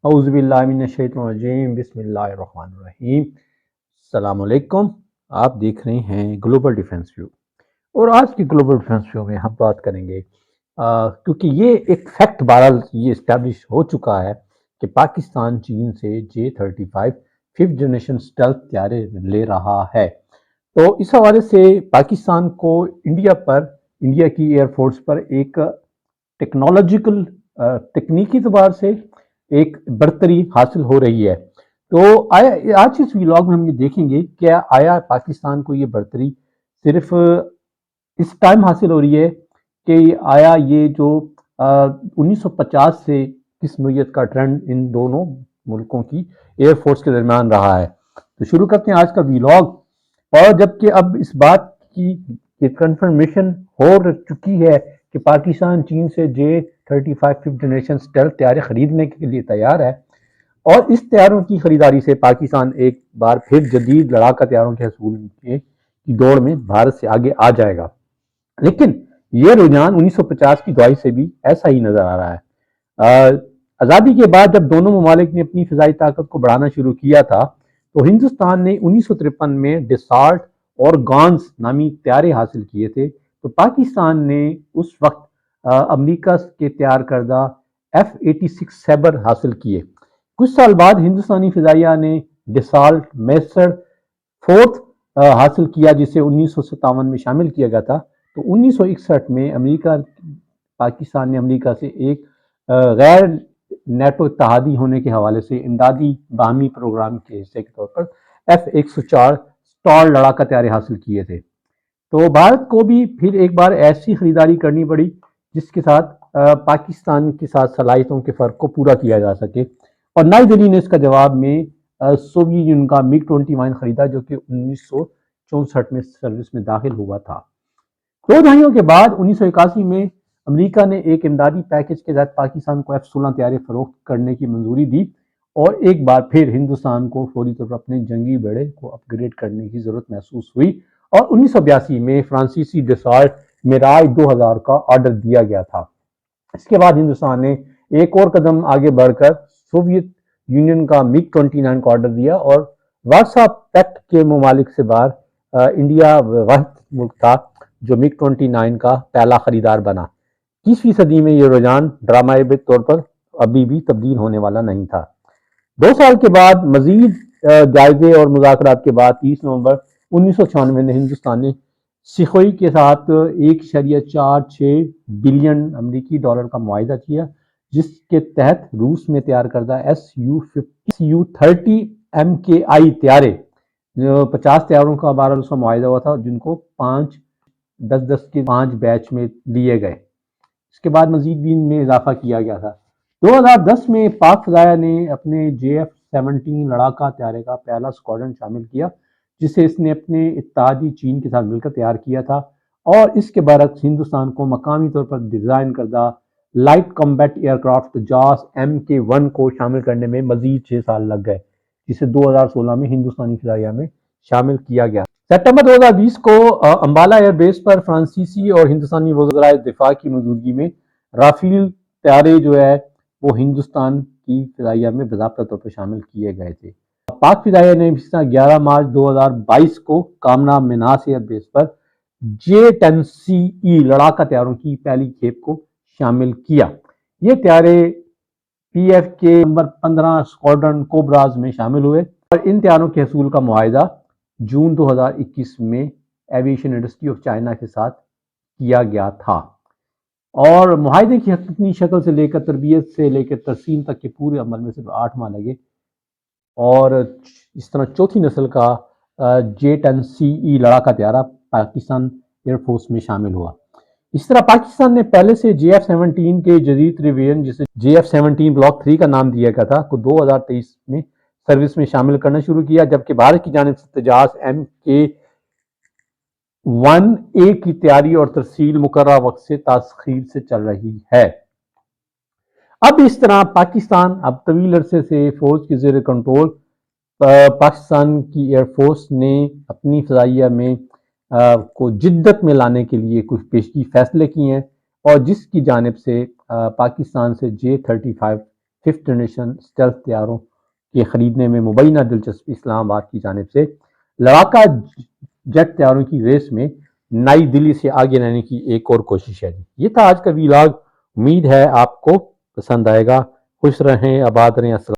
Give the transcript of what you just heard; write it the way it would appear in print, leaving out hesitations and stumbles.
اعوذ باللہ من الشیطان الرجیم، بسم اللہ الرحمن الرحیم۔ السلام علیکم، آپ دیکھ رہے ہیں گلوبل ڈیفنس ویو، اور آج کی گلوبل ڈیفنس ویو میں ہم بات کریں گے کیونکہ یہ ایک فیکٹ بہرحال یہ اسٹیبلش ہو چکا ہے کہ پاکستان چین سے J-35 5th جنریشن اسٹیلتھ طیارے لے رہا ہے۔ تو اس حوالے سے پاکستان کو انڈیا کی ایئر فورس پر ایک ٹیکنالوجیکل تکنیکی اعتبار سے ایک برتری حاصل ہو رہی ہے۔ تو آج اس ویلاگ میں ہم یہ دیکھیں گے کہ آیا پاکستان کو یہ برتری صرف اس ٹائم حاصل ہو رہی ہے کہ آیا یہ جو 1950 سے کس نوعیت کا ٹرینڈ ان دونوں ملکوں کی ایئر فورس کے درمیان رہا ہے۔ تو شروع کرتے ہیں آج کا ویلاگ، اور جبکہ اب اس بات کی کنفرمیشن ہو چکی ہے کہ پاکستان چین سے J-35 5th جنریشن اسٹیلتھ طیارے خریدنے کے لیے تیار ہے، اور اس طیاروں کی خریداری سے پاکستان ایک بار پھر جدید لڑاکا طیاروں کے حصول کی دوڑ میں بھارت سے آگے آ جائے گا۔ لیکن یہ رجحان 1950 کی دہائی سے بھی ایسا ہی نظر آ رہا ہے۔ آزادی کے بعد جب دونوں ممالک نے اپنی فضائی طاقت کو بڑھانا شروع کیا تھا تو ہندوستان نے 1953 میں ڈسالٹ اور گانز نامی طیارے حاصل کیے تھے، تو پاکستان نے اس وقت امریکہ کے تیار کردہ F-86 سیبر حاصل کیے۔ کچھ سال بعد ہندوستانی فضائیہ نے ڈسالٹ میسر فورتھ حاصل کیا، جسے 1957 میں شامل کیا گیا تھا۔ تو 1961 میں پاکستان نے امریکہ سے ایک غیر نیٹو اتحادی ہونے کے حوالے سے امدادی باہمی پروگرام کے حصے کے طور پر F-104 اسٹال لڑاکا طیارے حاصل کیے تھے۔ تو بھارت کو بھی پھر ایک بار ایسی خریداری کرنی پڑی جس کے ساتھ پاکستان کے ساتھ صلاحیتوں کے فرق کو پورا کیا جا سکے، اور نئی دہلی نے اس کا جواب میں سوویت یونین کا MiG-21 خریدا، جو کہ 1964 میں سروس میں داخل ہوا تھا۔ 2 دہائیوں کے بعد 1981 میں امریکہ نے ایک امدادی پیکج کے تحت پاکستان کو F-16 طیارے فروخت کرنے کی منظوری دی، اور ایک بار پھر ہندوستان کو فوری طور پر اپنے جنگی بیڑے کو اپ گریڈ کرنے کی ضرورت محسوس ہوئی، اور 1982 میں فرانسیسی ڈسالٹ میراج 2000 کا آرڈر دیا گیا تھا۔ اس کے بعد ہندوستان نے ایک اور قدم آگے بڑھ کر سوویت یونین کا MiG-29 کا آرڈر دیا، اور وارسا پیکٹ کے ممالک سے باہر انڈیا واحد ملک تھا جو MiG-29 کا پہلا خریدار بنا۔ 20ویں صدی میں یہ رجحان ڈرامائی طور پر ابھی بھی تبدیل ہونے والا نہیں تھا۔ 2 سال کے بعد مزید جائزے اور مذاکرات کے بعد 30 نومبر 1996 میں ہندوستان نے سخوئی کے ساتھ 1.46 بلین امریکی ڈالر کا معاہدہ کیا، جس کے تحت روس میں تیار کردہ Su-30 MKI طیارے 50 طیاروں کا بہرحال اس کا معاہدہ ہوا تھا، جن کو 10 کے 5 بیچ میں لیے گئے۔ اس کے بعد مزید بھی ان میں اضافہ کیا گیا تھا۔ 2010 میں پاک فضائیہ نے اپنے JF-17 لڑاکا طیارے کا پہلا اسکواڈرن شامل کیا، جسے اس نے اپنے اتحادی چین کے ساتھ مل کر تیار کیا تھا، اور اس کے برعکس ہندوستان کو مقامی طور پر ڈیزائن کردہ light combat aircraft JAS Mk1 کو شامل کرنے میں مزید 6 سال لگ گئے، جسے 2016 میں ہندوستانی فضائیہ میں شامل کیا گیا۔ ستمبر 2020 کو امبالہ ایئر بیس پر فرانسیسی اور ہندوستانی وزرائے دفاع کی موجودگی میں رافیل طیارے جو ہے وہ ہندوستان کی فضائیہ میں باضابطہ طور پر شامل کیے گئے تھے۔ پاک فضائیہ نے 11 مارچ 2022 کو کامنا میناس ایئر بیس پر J-10CE لڑاکا طیاروں کی پہلی کھیپ کو شامل کیا۔ یہ طیارے PF کے نمبر 15 اسکواڈرن کوبراز میں شامل ہوئے، اور ان طیاروں کے حصول کا معاہدہ جون 2021 میں ایویشن انڈسٹری آف چائنا کے ساتھ کیا گیا تھا، اور معاہدے کی حقیقی شکل سے لے کر تربیت سے لے کر ترسیم تک کے پورے عمل میں صرف 8 ماہ لگے، اور اس طرح چوتھی نسل کا J-10CE لڑاکا طیارہ پاکستان ایئر فورس میں شامل ہوا۔ اس طرح پاکستان نے پہلے سے JF-17 کے جدید ریویژن، جسے JF-17 بلاک 3 کا نام دیا گیا تھا، کو 2023 میں سروس میں شامل کرنا شروع کیا، جبکہ بھارت کی جانب سے تیجاس Mk1A کی تیاری اور ترسیل مقررہ وقت سے تاخیر سے چل رہی ہے۔ اب اس طرح پاکستان اب طویل عرصے سے فوج کے زیر کنٹرول پاکستان کی ایئر فورس نے اپنی فضائیہ میں کو جدت میں لانے کے لیے کچھ پیشگی فیصلے کیے ہیں، اور جس کی جانب سے پاکستان سے J-35 5th جنریشن اسٹیلتھ طیاروں کے خریدنے میں مبینہ دلچسپی اسلام آباد کی جانب سے لڑاکا جیٹ طیاروں کی ریس میں نئی دلی سے آگے رہنے کی ایک اور کوشش ہے۔ یہ تھا آج کا ویلاگ، امید ہے آپ کو پسند آئے گا۔ خوش رہیں، آباد رہیں، السلام